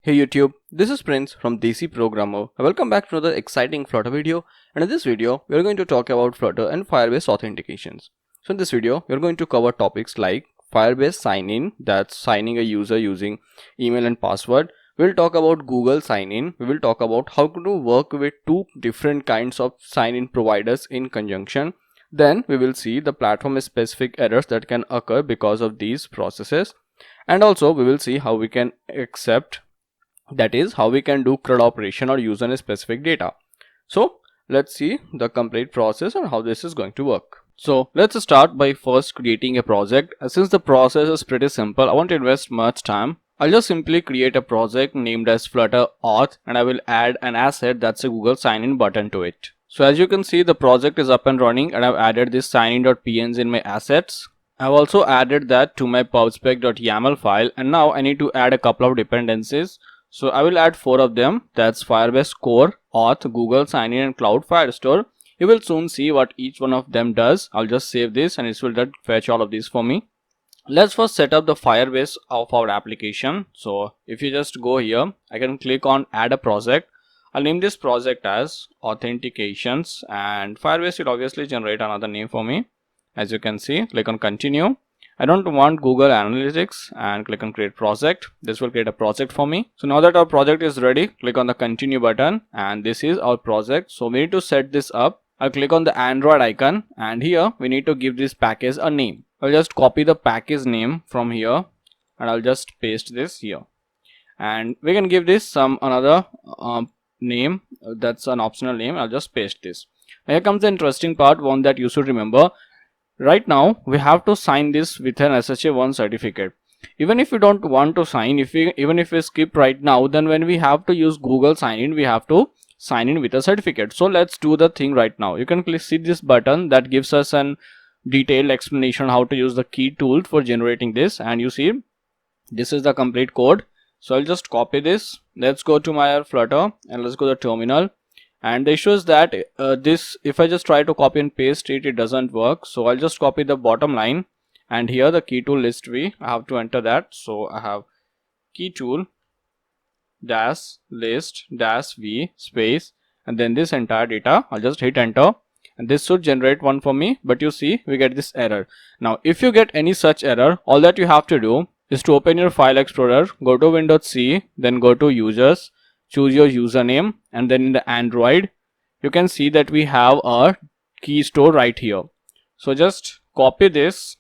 Hey YouTube, this is Prince from Desi Programmer. Welcome back to another exciting Flutter video, and in this video we are going to talk about Flutter and Firebase authentications. So in this video we are going to cover topics like Firebase sign-in, that's signing a user using email and password. We will talk about Google sign-in. We will talk about how to work with two different kinds of sign-in providers in conjunction. Then we will see the platform specific errors that can occur because of these processes, and also we will see how we can accept, that is how we can do CRUD operation or user specific data. So let's see the complete process and how this is going to work. So let's start by first creating a project. Since the process is pretty simple, I won't invest much time. I'll just simply create a project named as Flutter Auth, and I will add an asset that's a Google sign-in button to it. So as you can see, the project is up and running, and I've added this signin.png in my assets. I've also added that to my pubspec.yaml file, and now I need to add a couple of dependencies. So I will add 4 of them. That's Firebase Core, Auth, Google Sign-in, and Cloud Firestore. You will soon see what each one of them does. I'll just save this and it will fetch all of these for me. Let's first set up the Firebase of our application. So if you just go here, I can click on add a project. I'll name this project as authentications, and Firebase will obviously generate another name for me. As you can see, click on continue. I don't want Google Analytics and click on create project. This will create a project for me. So now that our project is ready, click on the continue button, and this is our project. So we need to set this up. I'll click on the Android icon, and here we need to give this package a name. I'll just copy the package name from here and I'll just paste this here, and we can give this another name. That's an optional name. I'll just paste this. Now here comes the interesting part, one that you should remember. Right now we have to sign this with an SHA-1 certificate. Even if we don't want to sign, even if we skip right now, then when we have to use Google sign-in, we have to sign in with a certificate. So let's do the thing right now. You can see this button that gives us an detailed explanation how to use the key tool for generating this, and you see this is the complete code. So I'll just copy this. Let's go to my Flutter and let's go to the terminal. And the issue is that if I just try to copy and paste it, it doesn't work. So I'll just copy the bottom line, and here the key tool list V, I have to enter that. So I have key tool dash list dash V space, and then this entire data. I'll just hit enter, and this should generate one for me, but you see we get this error. Now if you get any such error, all that you have to do is to open your file explorer, go to Windows C, then go to users, choose your username, and then in the Android you can see that we have a key store right here. So just copy this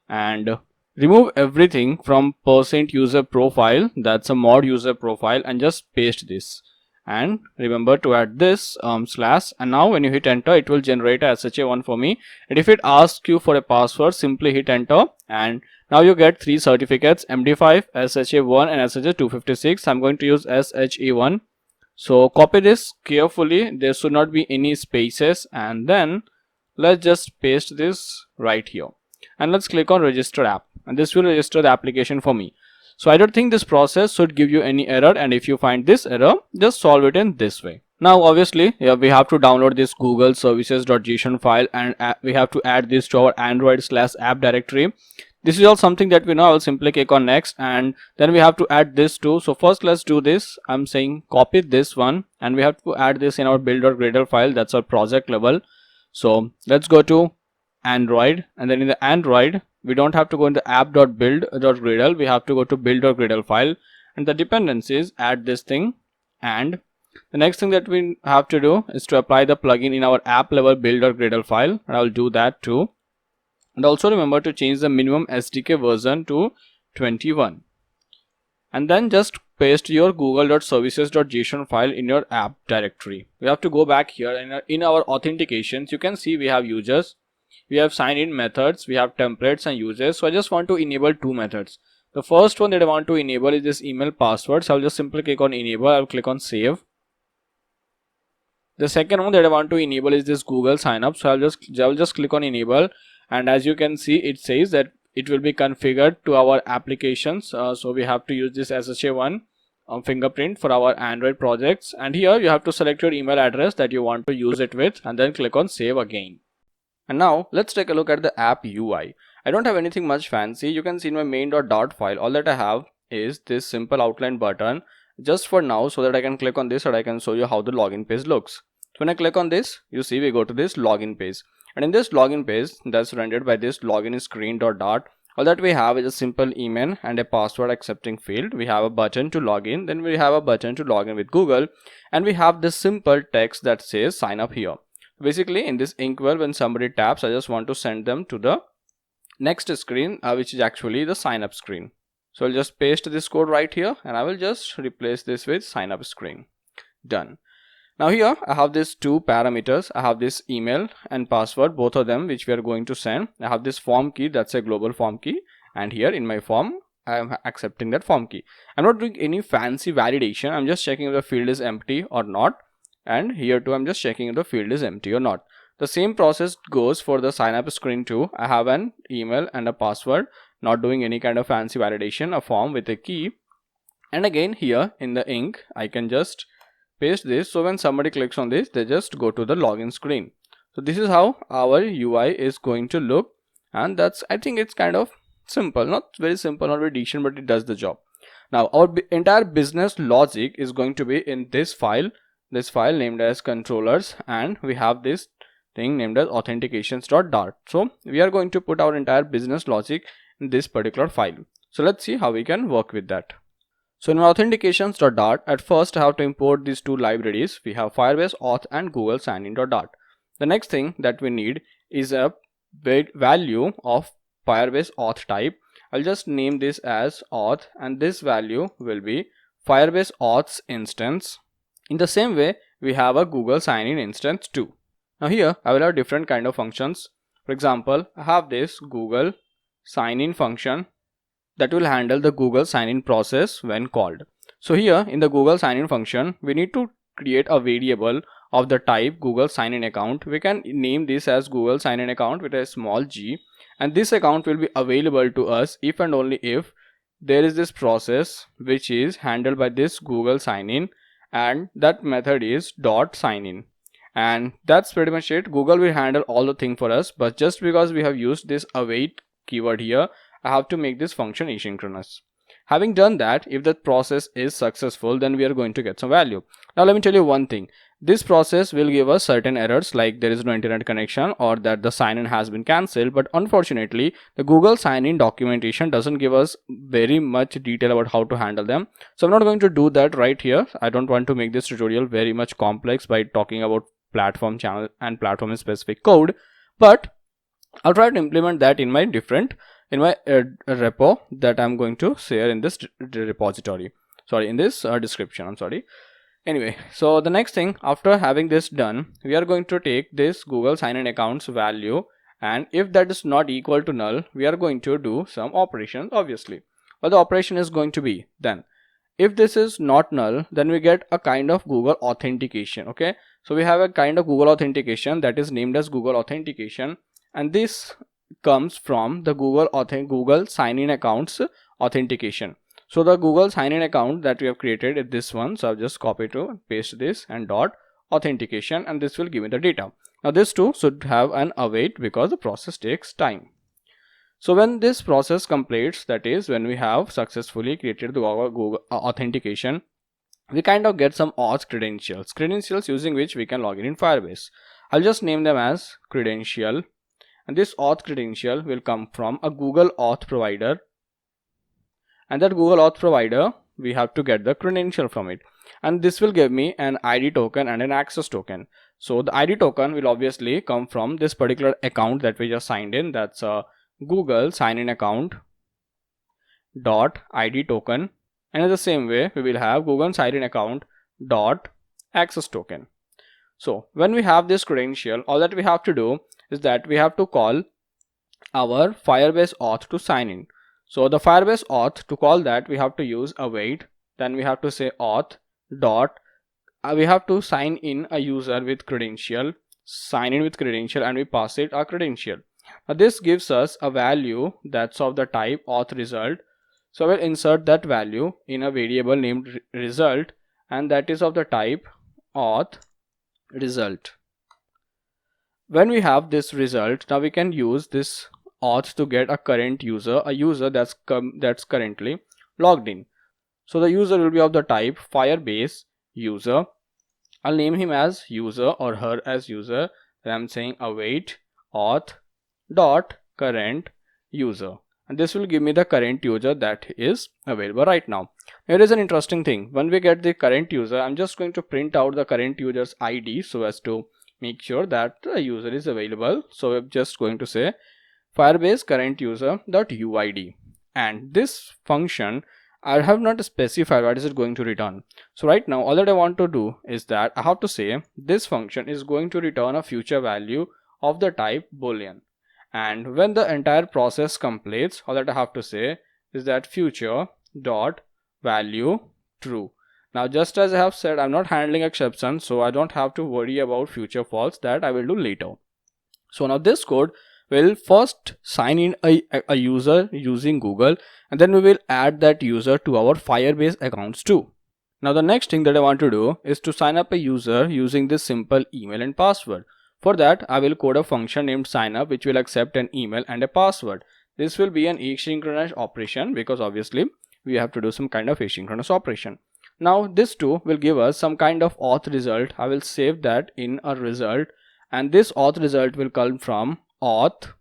and remove everything from %user profile, that's a mod user profile, and just paste this, and remember to add this slash, and now when you hit enter, it will generate a SHA-1 for me. And if it asks you for a password, simply hit enter, and now you get 3 certificates: MD5, SHA-1, and SHA-256. I'm going to use SHA-1. So copy this carefully, there should not be any spaces, and then let's just paste this right here, and let's click on register app, and this will register the application for me. So I don't think this process should give you any error, and if you find this error, just solve it in this way. Now obviously we have to download this Google services.json file, and we have to add this to our Android/app directory. This is all something that we know. I'll simply click on next, and then we have to add this too. So first let's do this. I'm saying copy this one, and we have to add this in our build.gradle file. That's our project level. So let's go to Android, and then in the Android we don't have to go into app.build.gradle, we have to go to build.gradle file, and the dependencies, add this thing, and the next thing that we have to do is to apply the plugin in our app level build.gradle file, and I'll do that too. And also remember to change the minimum SDK version to 21, and then just paste your google.services.json file in your app directory. We have to go back here, and in our authentications you can see we have users, we have sign-in methods, we have templates and users. So I just want to enable 2 methods. The first one that I want to enable is this email password, so I'll just simply click on enable. I'll click on save. The second one that I want to enable is this Google sign up, so I'll just click on enable, and as you can see it says that it will be configured to our applications. So we have to use this SHA-1 fingerprint for our Android projects, and here you have to select your email address that you want to use it with, and then click on save again. And now let's take a look at the app UI. I don't have anything much fancy. You can see in my main.dart file, all that I have is this simple outline button just for now, so that I can click on this and I can show you how the login page looks. So when I click on this, you see we go to this login page, and in this login page that's rendered by this login screen dot. All that we have is a simple email and a password accepting field. We have a button to log in, then we have a button to log in with Google, and we have this simple text that says sign up here. Basically in this inkwell, when somebody taps, I just want to send them to the next screen, which is actually the sign up screen. So I'll just paste this code right here and I will just replace this with sign up screen. Done. Now here I have these two parameters. I have this email and password, both of them which we are going to send. I have this form key, that's a global form key, and here in my form I am accepting that form key. I'm not doing any fancy validation. I'm just checking if the field is empty or not, and here too I'm just checking if the field is empty or not. The same process goes for the sign up screen too. I have an email and a password, not doing any kind of fancy validation, a form with a key, and again here in the ink I can just paste this, so when somebody clicks on this they just go to the login screen. So this is how our UI is going to look, and that's, I think it's kind of simple, not very simple, not very decent, but it does the job. Now our entire business logic is going to be in this file named as controllers, and we have this thing named as authentications.dart. So we are going to put our entire business logic in this particular file. So let's see how we can work with that. So in my authentications.dart, at first I have to import these two libraries. We have Firebase Auth and Google Signin.dart. The next thing that we need is a value of Firebase Auth type. I'll just name this as auth, and this value will be Firebase Auth's instance. In the same way, we have a Google Sign-in instance too. Now here I will have different kind of functions. For example, I have this Google Sign-in function that will handle the Google sign-in process when called. So here in the Google sign-in function, we need to create a variable of the type Google sign-in account. We can name this as Google sign-in account with a small g, and this account will be available to us if and only if there is this process which is handled by this Google sign-in, and that method is .signin. And that's pretty much it. Google will handle all the thing for us, but just because we have used this await keyword here, I have to make this function asynchronous. Having done that, if the process is successful, then we are going to get some value. Now let me tell you one thing. This process will give us certain errors like there is no internet connection or that the sign-in has been cancelled, but unfortunately the Google sign-in documentation doesn't give us very much detail about how to handle them. So I'm not going to do that right here. I don't want to make this tutorial very much complex by talking about platform, channel and platform specific code, but I'll try to implement that in my repo that I'm going to share in this repository. Sorry, in this description. I'm sorry. Anyway, so the next thing, after having this done, we are going to take this Google sign-in account's value, and if that is not equal to null, we are going to do some operations, obviously. What the operation is going to be then, if this is not null, then we get a kind of Google authentication. Okay, so we have a kind of Google authentication that is named as Google authentication, and this comes from the Google sign-in account's authentication. So the Google sign-in account that we have created is this one. So I've just copied to paste this and dot authentication, and this will give me the data. Now this too should have an await because the process takes time. So when this process completes, that is when we have successfully created the Google authentication, we kind of get some auth credentials using which we can log in Firebase. I'll just name them as credential, and this auth credential will come from a Google Auth provider, and that Google Auth provider we have to get the credential from it, and this will give me an ID token and an access token. So the ID token will obviously come from this particular account that we just signed in, that's a Google sign-in account dot ID token, and in the same way we will have Google sign-in account dot access token. So when we have this credential, all that we have to do is that we have to call our Firebase auth to sign in. So the Firebase auth, to call that we have to use await, then we have to say auth dot, we have to sign in a user with credential, sign in with credential, and we pass it our credential. Now this gives us a value that's of the type auth result. So we'll insert that value in a variable named result, and that is of the type auth result. When we have this result, now we can use this auth to get a current user, a user that's currently logged in. So the user will be of the type Firebase user. I'll name him as user or her as user. Then I'm saying await auth dot current user, and this will give me the current user that is available right now. Here is an interesting thing. When we get the current user, I'm just going to print out the current user's ID so as to make sure that the user is available. So we're just going to say Firebase current user dot uid, and this function I have not specified what is it going to return. So right now all that I want to do is that I have to say this function is going to return a future value of the type boolean, and when the entire process completes, all that I have to say is that future dot value true. Now just as I have said, I'm not handling exceptions, so I don't have to worry about future false. That I will do later. So now this code will first sign in a user using Google, and then we will add that user to our Firebase accounts too. Now the next thing that I want to do is to sign up a user using this simple email and password. For that, I will code a function named signup which will accept an email and a password. This will be an asynchronous operation because obviously we have to do some kind of asynchronous operation. Now this too will give us some kind of auth result. I will save that in a result, and this auth result will come from auth,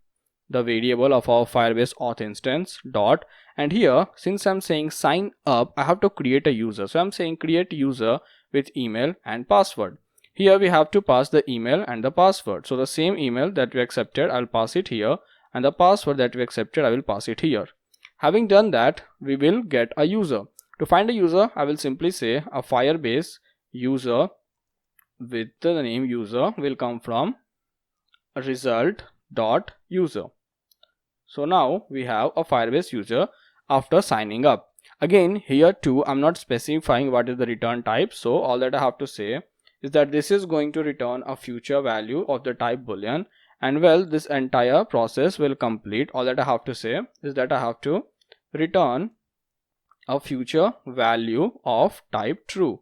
the variable of our Firebase auth instance dot, and here since I'm saying sign up, I have to create a user. So I'm saying create user with email and password. Here we have to pass the email and the password. So the same email that we accepted, I'll pass it here, and the password that we accepted, I will pass it here. Having done that, we will get a user. To find a user, I will simply say a Firebase user with the name user will come from result dot user. So now we have a Firebase user after signing up. Again, here too I'm not specifying what is the return type, so all that I have to say is that this is going to return a future value of the type boolean, and well, this entire process will complete. All that I have to say is that I have to return a future value of type true.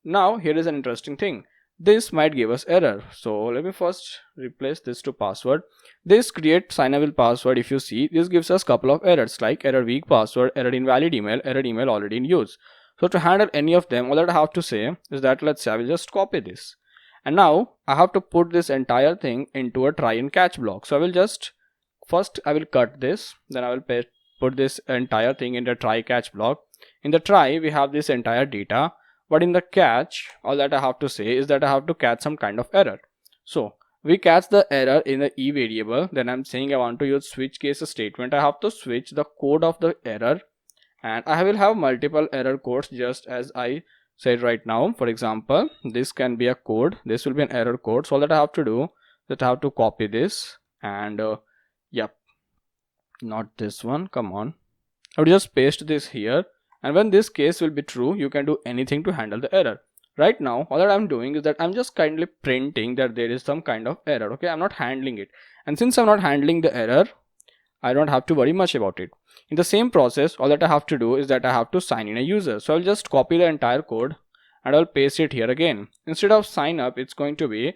Now here is an interesting thing. This might give us error, so let me first replace this to password. This create signable password, if you see, this gives us couple of errors like error weak password, error invalid email, error email already in use. So to handle any of them, all that I have to say is that let's say I will just copy this, and now I have to put this entire thing into a try and catch block. So I will just first I will cut this, then I will put this entire thing in the try catch block. In the try we have this entire data, but in the catch, all that I have to say is that I have to catch some kind of error. So we catch the error in the e variable. Then I'm saying I want to use switch case statement. I have to switch the code of the error, and I will have multiple error codes just as I said right now. For example, this can be a code, this will be an error code. So all that I have to do is that I have to copy this, and yep, not this one, come on, I would just paste this here, and when this case will be true, you can do anything to handle the error. Right now all that I'm doing is that I'm just kindly printing that there is some kind of error. Okay, I'm not handling it, and since I'm not handling the error, I don't have to worry much about it. In the same process, all that I have to do is that I have to sign in a user. So I'll just copy the entire code and I'll paste it here again. Instead of sign up, it's going to be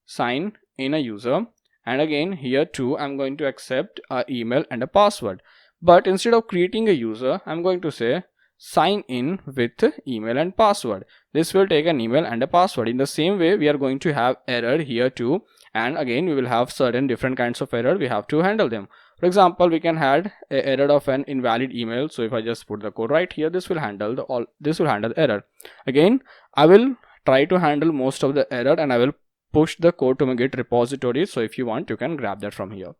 sign in a user, and again here too I'm going to accept an email and a password. But instead of creating a user, I'm going to say sign in with email and password. This will take an email and a password. In the same way, we are going to have error here too, and again we will have certain different kinds of error. We have to handle them. For example, we can add an error of an invalid email. So if I just put the code right here, this will handle the error. Again, I will try to handle most of the error, and I will push the code to my Git repository. So if you want, you can grab that from here.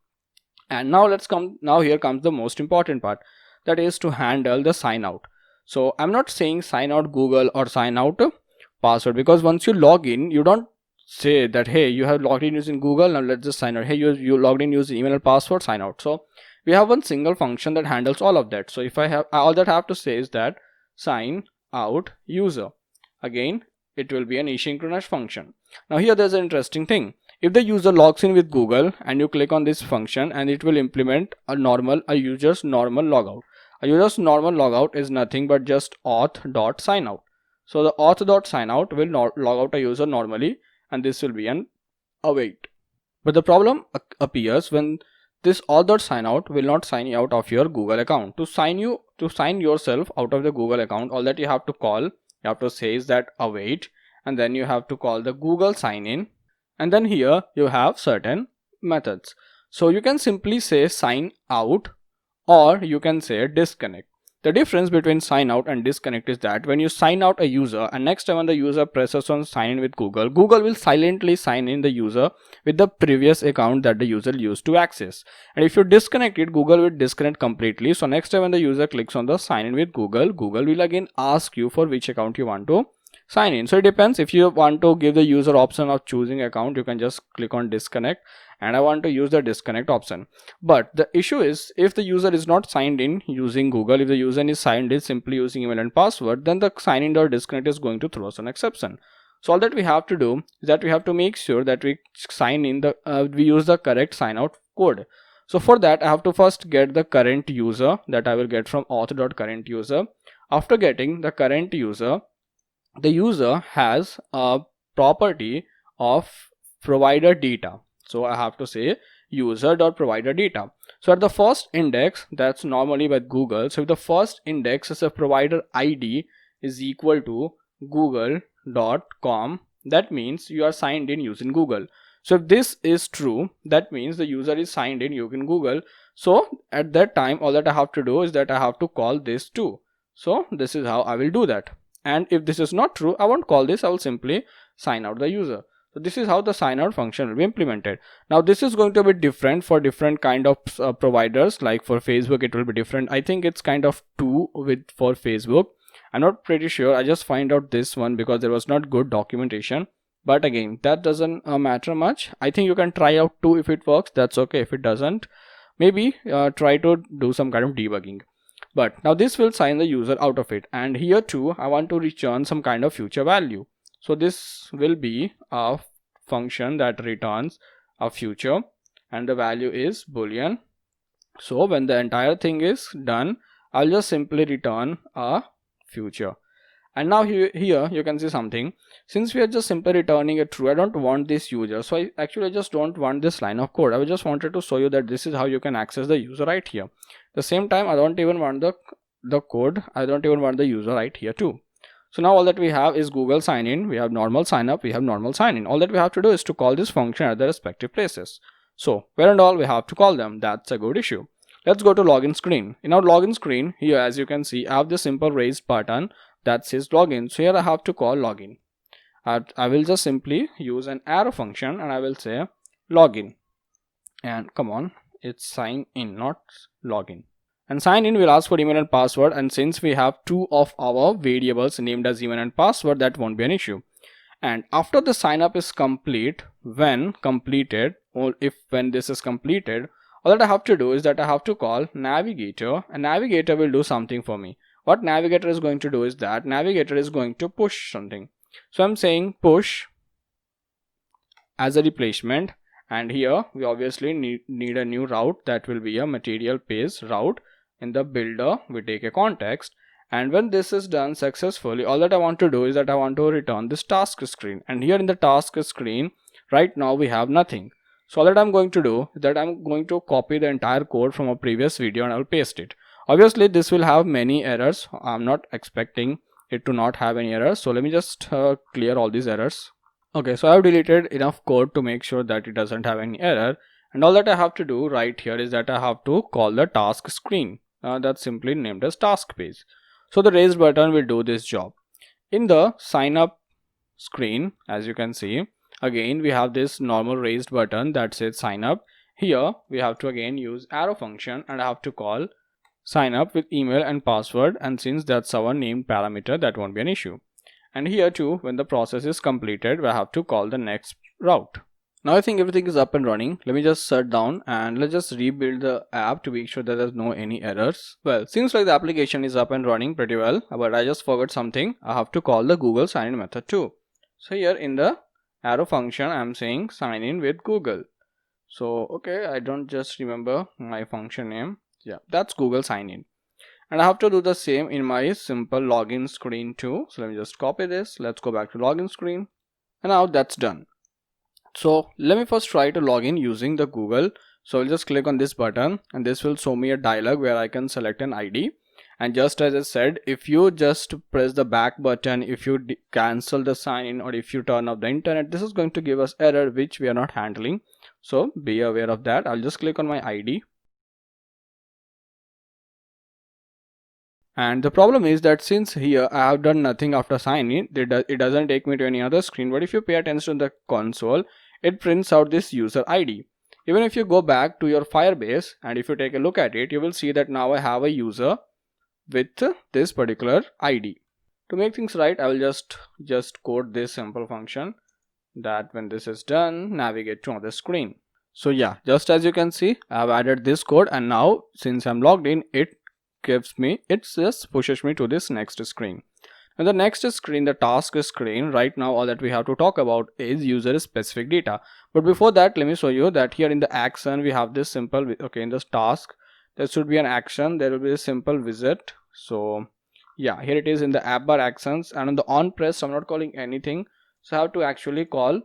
And now here comes the most important part, that is to handle the sign out. So I'm not saying sign out Google or sign out password, because once you log in, you don't say that hey, you have logged in using Google, now let's just sign out. Hey, you logged in using email and password, sign out. So we have one single function that handles all of that. So if I have, all that I have to say is that sign out user. Again, it will be an asynchronous function. Now here there's an interesting thing. If the user logs in with Google and you click on this function, and it will implement a user's normal logout. A user's normal logout is nothing but just auth.signout. So the auth.signout will log out a user normally, and this will be an await. But the problem appears when this all.signout will not sign you out of your Google account. To sign yourself out of the Google account, all that you have to say is that await, and then you have to call the Google sign in, and then here you have certain methods. So you can simply say sign out, or you can say disconnect. The difference between sign out and disconnect is that when you sign out a user and next time when the user presses on sign in with Google, Google will silently sign in the user with the previous account that the user used to access. And if you disconnect it, Google will disconnect completely. So next time when the user clicks on the sign in with Google, Google will again ask you for which account you want to sign in. So it depends. If you want to give the user option of choosing account, you can just click on disconnect, and I want to use the disconnect option. But the issue is, if the user is not signed in using Google, if the user is signed in simply using email and password, then the sign in or disconnect is going to throw us an exception. So all that we have to do is that we have to make sure that we sign in we use the correct sign out code. So for that, I have to first get the current user that I will get from auth.current_user. After getting the current user, the user has a property of provider data. So I have to say user.provider data. So at the first index, that's normally with Google. So if the first index is a provider ID is equal to google.com, that means you are signed in using Google. So if this is true, that means the user is signed in using Google. So at that time, all that I have to do is that I have to call this too. So this is how I will do that. And if this is not true, I won't call this, I will simply sign out the user. So this is how the sign out function will be implemented. Now this is going to be different for different kind of providers. Like for Facebook, it will be different. I think it's kind of 2 for Facebook. I'm not pretty sure. I just find out this one because there was not good documentation. But again, that doesn't matter much. I think you can try out 2 if it works. That's okay. If it doesn't, maybe try to do some kind of debugging. But now this will sign the user out of it, and here too I want to return some kind of future value. So this will be a function that returns a future, and the value is boolean. So when the entire thing is done, I'll just simply return a future. And now here you can see something. Since we are just simply returning a true, I don't want this user. So I just don't want this line of code. I just wanted to show you that this is how you can access the user right here. At the same time, I don't even want the code. I don't even want the user right here too. So now all that we have is Google sign in. We have normal sign up. We have normal sign in. All that we have to do is to call this function at the respective places. So where and all we have to call them. That's a good issue. Let's go to login screen. In our login screen here, as you can see, I have this simple raised button that says login. So here I have to call login. I will just simply use an arrow function and I will say login. And come on, it's sign in, not login. And sign in will ask for email and password, and since we have 2 of our variables named as email and password, that won't be an issue. And after the sign up is complete, when completed, or when this is completed, all that I have to do is that I have to call navigator, and navigator will do something for me. What navigator is going to do is that navigator is going to push something. So I'm saying push as a replacement, and here we obviously need a new route that will be a material page route. In the builder, we take a context, and when this is done successfully, all that I want to do is that I want to return this task screen. And here in the task screen, right now we have nothing. So all that I'm going to do is that I'm going to copy the entire code from a previous video and I'll paste it. Obviously this will have many errors. I'm not expecting it to not have any errors. So let me just clear all these errors. Okay, so I've deleted enough code to make sure that it doesn't have any error. And all that I have to do right here is that I have to call the task screen. That's simply named as task page. So the raised button will do this job. In the sign up screen, as you can see, again we have this normal raised button that says sign up. Here we have to again use arrow function and I have to call sign up with email and password, and since that's our named parameter, that won't be an issue. And here too, when the process is completed, we have to call the next route. Now I think everything is up and running. Let me just shut down and let's just rebuild the app to make sure that there's no any errors. Well, seems like the application is up and running pretty well, but I just forgot something. I have to call the Google sign in method too. So here in the arrow function, I'm saying sign in with Google. So okay, I don't just remember my function name. Yeah, that's Google sign in. And I have to do the same in my simple login screen too. So let me just copy this. Let's go back to login screen. And now that's done. So let me first try to log in using the Google. So I'll just click on this button and this will show me a dialog where I can select an ID. And just as I said, if you just press the back button, if you cancel the sign in, or if you turn off the internet, this is going to give us error which we are not handling. So be aware of that. I'll just click on my ID. And the problem is that since here I have done nothing after signing, it doesn't take me to any other screen. But if you pay attention to the console, it prints out this user ID. Even if you go back to your Firebase and if you take a look at it, you will see that now I have a user with this particular ID. To make things right, I will just code this simple function that when this is done, navigate to another screen. So yeah, just as you can see, I have added this code, and now since I'm logged in, it just pushes me to this next screen. And the next screen, the task screen, right now all that we have to talk about is user specific data. But before that, let me show you that here in the action we have this simple, okay, in this task there should be an action, there will be a simple visit. So yeah, here it is in the app bar actions, and on the on press I'm not calling anything, so I have to actually call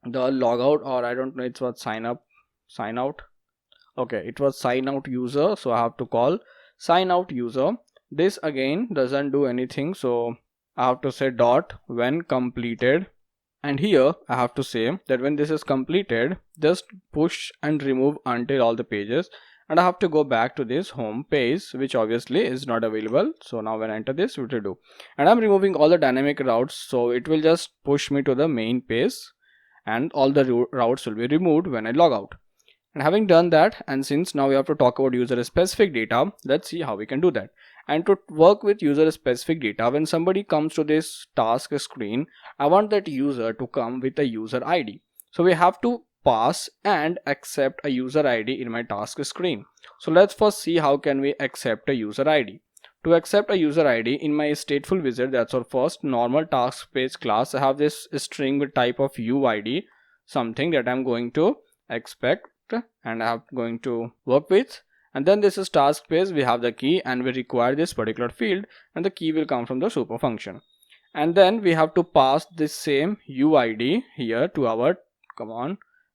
the logout, or I don't know, it's what, sign out. Okay, it was sign out user, so I have to call sign out user. This again doesn't do anything, so I have to say dot when completed, and here I have to say that when this is completed, just push and remove until all the pages, and I have to go back to this home page, which obviously is not available. So now when I enter this, what to do, and I'm removing all the dynamic routes, so it will just push me to the main page and all the routes will be removed when I log out. And having done that, and since now we have to talk about user specific data, let's see how we can do that. And to work with user specific data, when somebody comes to this task screen, I want that user to come with a user ID. So we have to pass and accept a user ID in my task screen. So let's first see how can we accept a user ID. To accept a user ID in my stateful wizard, that's our first normal task page class, I have this string with type of UID, something that I'm going to expect and I'm going to work with. And then this is task page, we have the key and we require this particular field, and the key will come from the super function. And then we have to pass this same UID here to our,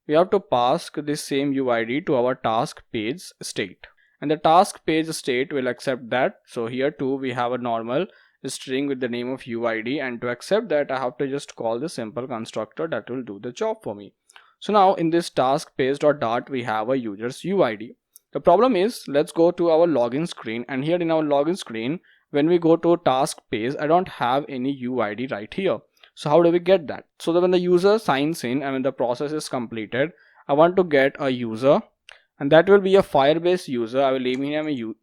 we have to pass this same UID to our task page state, and the task page state will accept that. So here too we have a normal string with the name of UID, and to accept that I have to just call the simple constructor that will do the job for me. So now in this task page.dart we have a user's UID. The problem is, let's go to our login screen, and here in our login screen, when we go to task page, I don't have any UID right here. So how do we get that? So that when the user signs in and when the process is completed, I want to get a user, and that will be a Firebase user. I will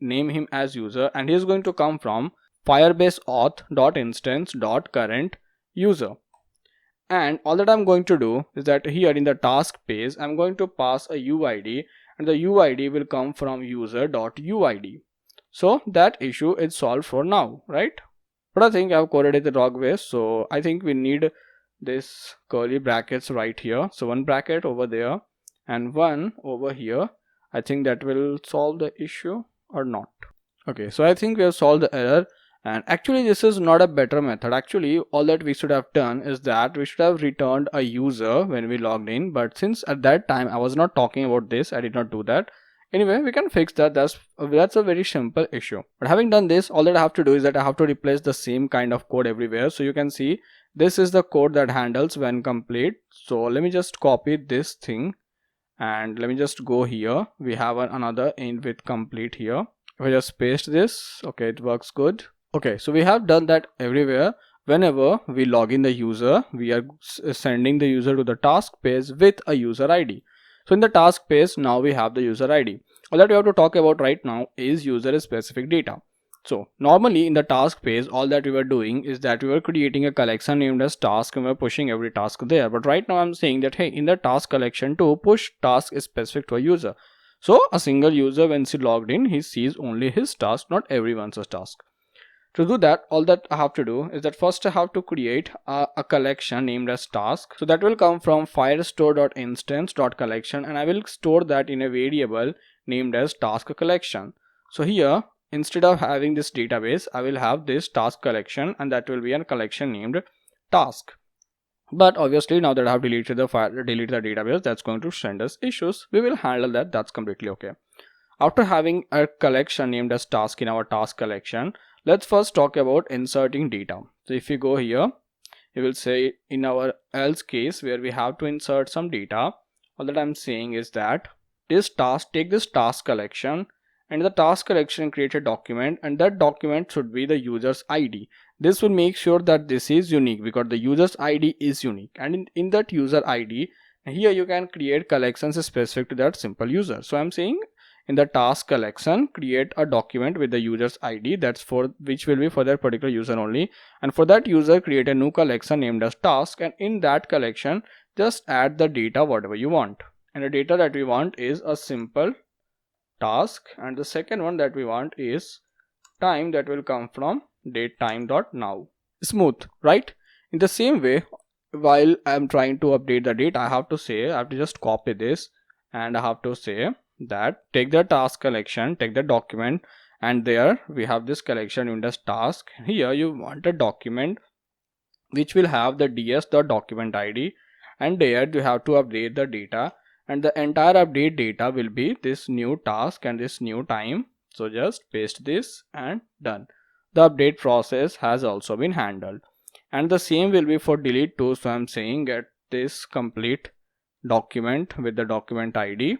name him as user, and he is going to come from Firebase auth.instance.current user. And all that I'm going to do is that here in the task page, I'm going to pass a UID, and the UID will come from user.uid. So that issue is solved for now, right? But I think I've coded it the wrong way, so I think we need this curly brackets right here. So one bracket over there and one over here. I think that will solve the issue or not. Okay, so I think we have solved the error. And actually this is not a better method. Actually all that we should have done is that we should have returned a user when we logged in, but since at that time I was not talking about this, I did not do that. Anyway, we can fix that. That's a very simple issue. But having done this, all that I have to do is that I have to replace the same kind of code everywhere. So you can see this is the code that handles when complete. So let me just copy this thing and let me just go here. We have another end with complete here. If I just paste this, okay, it works good. Okay, so we have done that everywhere. Whenever we log in the user, we are sending the user to the task page with a user ID. So in the task page, now we have the user ID. All that we have to talk about right now is user specific data. So normally in the task page, all that we were doing is that we were creating a collection named as task and we were pushing every task there. But right now I'm saying that, hey, in the task collection to push task is specific to a user. So a single user, when he logged in, he sees only his task, not everyone's task. To do that, all that I have to do is that first I have to create a collection named as task. So that will come from firestore.instance.collection, and I will store that in a variable named as task collection. So here, instead of having this database, I will have this task collection, and that will be a collection named task. But obviously now that I have deleted the database, that's going to send us issues. We will handle that. That's completely okay. After having a collection named as task in our task collection, let's first talk about inserting data. So if you go here, you will say in our else case where we have to insert some data, all that I'm saying is that take this task collection, and in the task collection create a document, and that document should be the user's ID. This will make sure that this is unique because the user's ID is unique, and in that user ID, here you can create collections specific to that simple user. So I'm saying in the task collection create a document with the user's ID, that's for which will be for that particular user only, and for that user create a new collection named as task, and in that collection just add the data whatever you want. And the data that we want is a simple task, and the second one that we want is time, that will come from date time.now. Smooth, right? In the same way, while I'm trying to update the date, I have to just copy this, and I have to say that take the task collection, take the document, and there we have this collection in this task. Here you want a document which will have the ds.document id, and there you have to update the data, and the entire update data will be this new task and this new time. So just paste this and done. The update process has also been handled, and the same will be for delete too. So I'm saying get this complete document with the document id,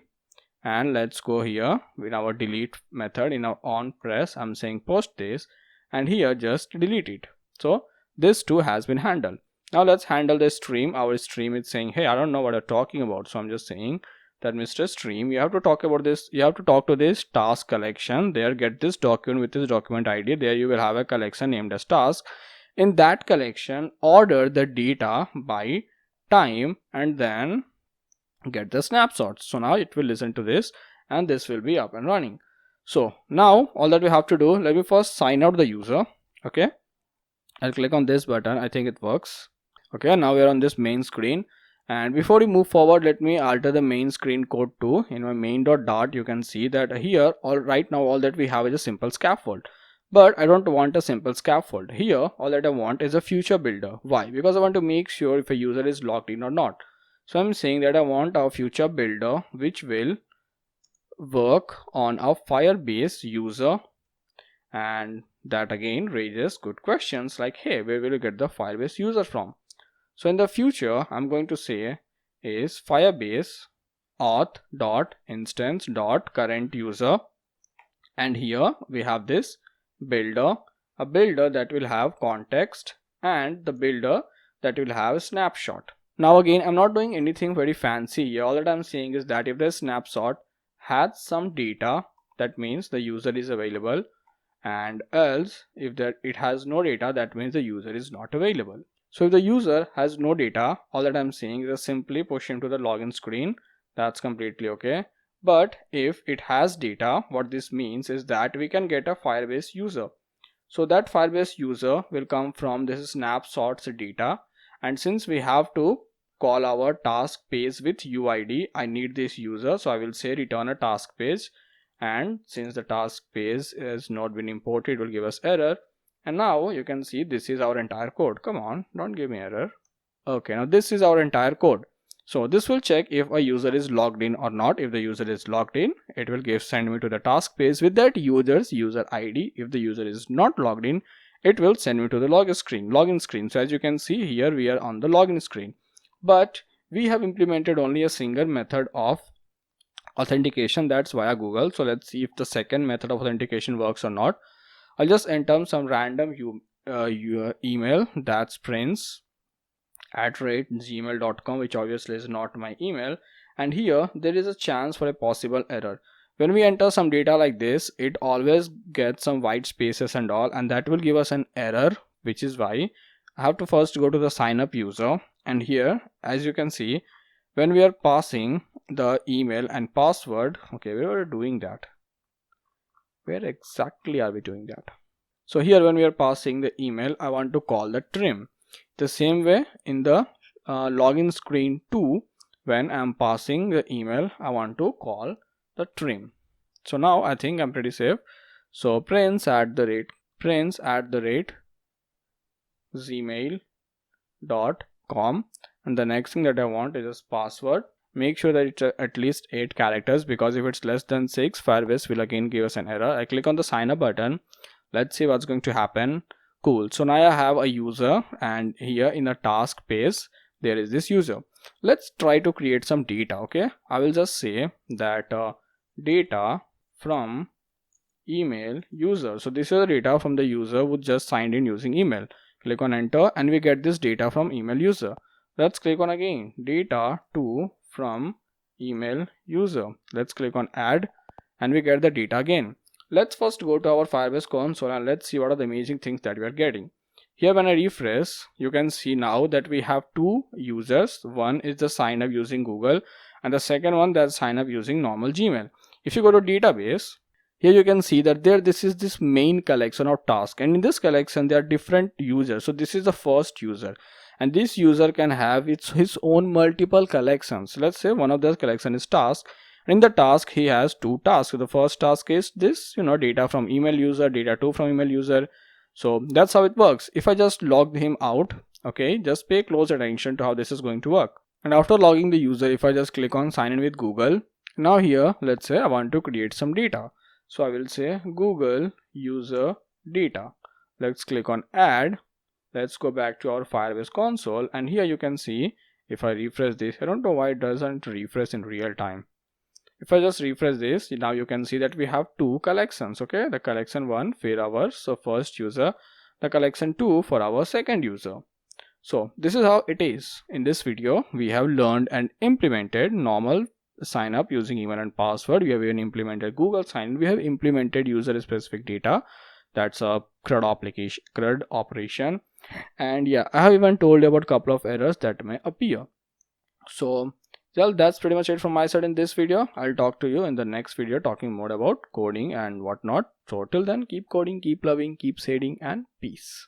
and let's go here with our delete method in our on press. I'm saying post this, and here just delete it. So this too has been handled. Now let's handle the stream. Our stream is saying, hey, I don't know what you're talking about. So I'm just saying that Mr. Stream, you have to talk about this, you have to talk to this task collection. There get this document with this document id. There you will have a collection named as task. In that collection order the data by time and then get the snapshots. So now it will listen to this and this will be up and running. So now all that we have to do, let me first sign out the user. Okay, I'll click on this button. I think it works. Okay, now we are on this main screen, and before we move forward, let me alter the main screen code too. In my main.dart, you can see that here right now all that we have is a simple scaffold, but I don't want a simple scaffold. Here all that I want is a future builder. Why? Because I want to make sure if a user is logged in or not. So I'm saying that I want a future builder which will work on a Firebase user, and that again raises good questions like, hey, where will you get the Firebase user from? So in the future, I'm going to say is Firebase auth.instance.current user, and here we have this builder, a builder that will have context, and the builder that will have a snapshot. Now again, I'm not doing anything very fancy here. All that I'm saying is that if the snapshot has some data, that means the user is available, and else if that it has no data, that means the user is not available. So if the user has no data, all that I'm saying is simply push him to the login screen. That's completely okay. But if it has data, what this means is that we can get a Firebase user. So that Firebase user will come from this snapshots data, and since we have to call our task page with UID, I need this user, so I will say return a task page, and since the task page has not been imported, it will give us error. And now you can see this is our entire code. Come on, don't give me error. Okay, now this is our entire code. So this will check if a user is logged in or not. If the user is logged in, it will send me to the task page with that user's user ID. If the user is not logged in, it will send me to the login screen. So as you can see here, we are on the login screen, but we have implemented only a single method of authentication, that's via Google. So let's see if the second method of authentication works or not. I'll just enter some random email, that's prince@gmail.com, which obviously is not my email, and here there is a chance for a possible error. When we enter some data like this, it always gets some white spaces and all, and that will give us an error, which is why I have to first go to the sign up user, and here as you can see, when we are passing the email and password, okay, we were doing that. Where exactly are we doing that? So here when we are passing the email, I want to call the trim. The same way in the login screen too, when I'm passing the email, I want to call the trim. So now I think I'm pretty safe. So prince@gmail.com, com, and the next thing that I want is just password. Make sure that it's at least 8 characters, because if it's less than 6, Firebase will again give us an error. I click on the sign up button. Let's see what's going to happen. Cool. So now I have a user, and here in the task page there is this user. Let's try to create some data. Okay, I will just say that data from email user. So this is the data from the user who just signed in using email. Click on enter and we get this data from email user. Let's click on again data to from email user. Let's click on add and we get the data again. Let's first go to our Firebase console and let's see what are the amazing things that we are getting. Here when I refresh, you can see now that we have two users. One is the sign up using Google and the second one that's sign up using normal Gmail. If you go to database, here you can see that this is this main collection of tasks, and in this collection there are different users. So this is the first user, and this user can have his own multiple collections. Let's say one of the collection is task, and in the task he has two tasks. So the first task is this, data from email user, data 2 from email user. So that's how it works. If I just log him out, okay, just pay close attention to how this is going to work. And after logging the user, if I just click on sign in with Google, now here let's say I want to create some data. So I will say Google user data. Let's click on add. Let's go back to our Firebase console, and here you can see if I refresh this, I don't know why it doesn't refresh in real time. If I just refresh this, now you can see that we have two collections. Okay, the collection 1 for our first user, the collection 2 for our second user. So this is how it is. In this video we have learned and implemented normal sign up using email and password. We have even implemented Google sign in. We have implemented user specific data, that's a CRUD operation, and yeah, I have even told you about a couple of errors that may appear. So well, that's pretty much it from my side in this video. I'll talk to you in the next video talking more about coding and whatnot. So till then, keep coding, keep loving, keep shading, and peace.